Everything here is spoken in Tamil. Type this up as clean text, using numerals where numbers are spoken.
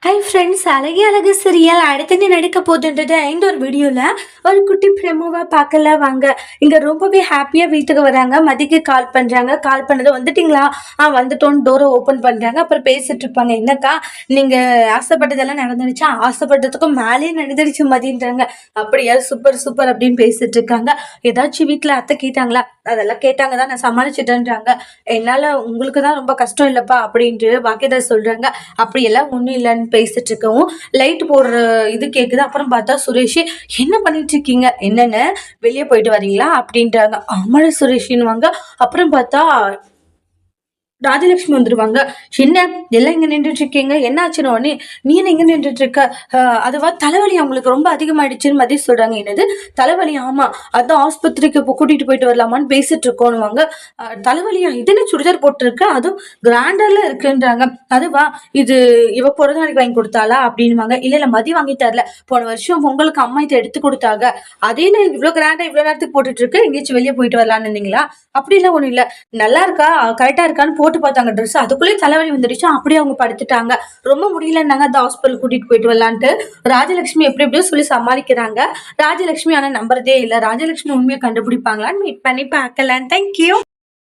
ஹாய் ஃப்ரெண்ட்ஸ், அழகே அழகு சீரியல் அடுத்தது நடக்க போகுதுன்றது இந்த ஒரு வீடியோவில் ஒரு குட்டி ப்ரெமோவாக பார்க்கல வாங்க. இங்கே ரொம்பவே ஹாப்பியாக வீட்டுக்கு வராங்க. மதிக்கு கால் பண்ணுறாங்க. கால் பண்ணது வந்துட்டிங்களா? வந்துட்டோன்னு டோரை ஓப்பன் பண்ணுறாங்க. அப்புறம் பேசிட்டு இருப்பாங்க. என்னக்கா நீங்கள் ஆசைப்பட்டதெல்லாம் நடந்துடுச்சா? ஆசைப்பட்டதுக்கும் மேலேயே நடந்துடுச்சு மதின்றாங்க. அப்படியா, சூப்பர் சூப்பர் அப்படின்னு பேசிட்டு இருக்காங்க. ஏதாச்சும் வீட்டில் அத்தை கேட்டாங்களா? அதெல்லாம் கேட்டாங்க தான், நான் சமாளிச்சுட்டேன்றாங்க. என்னால் உங்களுக்கு தான் ரொம்ப கஷ்டம் இல்லைப்பா அப்படின்ட்டு பாக்கியதா சொல்கிறாங்க. அப்படியெல்லாம் ஒன்றும் இல்லைன்னு பேசிட்டு இருக்கவும் லைட் போடுற இது கேக்குது. அப்புறம் பார்த்தா சுரேஷ், என்ன பண்ணிட்டு இருக்கீங்க? என்னன்னு வெளியே போயிட்டு வரீங்களா அப்படின்றாங்க. ஆமாடா சுரேஷின்வாங்க. அப்புறம் பார்த்தா ராஜலட்சுமி வந்துருவாங்க. என்ன எல்லாம் இங்க நின்றுட்டு இருக்கீங்க, என்ன ஆச்சுன்னு உடனே, நீ என்ன இங்க நின்றுட்டு இருக்க? அதுவா தலைவலி அவங்களுக்கு ரொம்ப அதிகமாயிடுச்சுன்னு மதிய சொல்றாங்க. என்னது தலைவலி? ஆமா, அதான் ஆஸ்பத்திரிக்கு கூட்டிட்டு போயிட்டு வரலாமான்னு பேசிட்டு இருக்கோன்னுவாங்க. தலைவலியா? இது என்ன சுடிதார் போட்டுருக்க, அதுவும் கிராண்டர்ல இருக்குன்றாங்க. அதுவா, இது இவ பிறந்த நாளைக்கு வாங்கி கொடுத்தாளா அப்படின்வாங்க. இல்ல இல்ல, மதி வாங்கி தரல, போன வருஷம் உங்களுக்கு அம்மா இதை எடுத்து கொடுத்தாங்க. அதே நான் இவ்வளவு கிராண்டா இவ்வளவு நேரத்துக்கு போட்டுட்டு இருக்கு, எங்கேயாச்சும் வெளியே போயிட்டு வரலான்னு இருந்தீங்களா? அப்படி இல்ல ஒண்ணும் இல்ல, நல்லா இருக்கா கரெக்டா இருக்கான்னு போட்டு பார்த்தாங்க ட்ரெஸ், அதுக்குள்ளேயே தலைவலி வந்துடுச்சு. அப்படியே அவங்க படுத்துட்டாங்க. ரொம்ப முடியலன்னாங்க, அந்த ஹாஸ்பிட்டல் கூட்டிட்டு போயிட்டு வரலான்ட்டு ராஜலட்சுமி எப்படி எப்படியோ சொல்லி சமாளிக்கிறாங்க. ராஜலட்சுமி ஆனா நம்புறதே இல்ல. ராஜலட்சுமி உண்மையை கண்டுபிடிப்பாங்களான்னு வெயிட் பண்ணி பார்க்கலாம். தேங்க்யூ.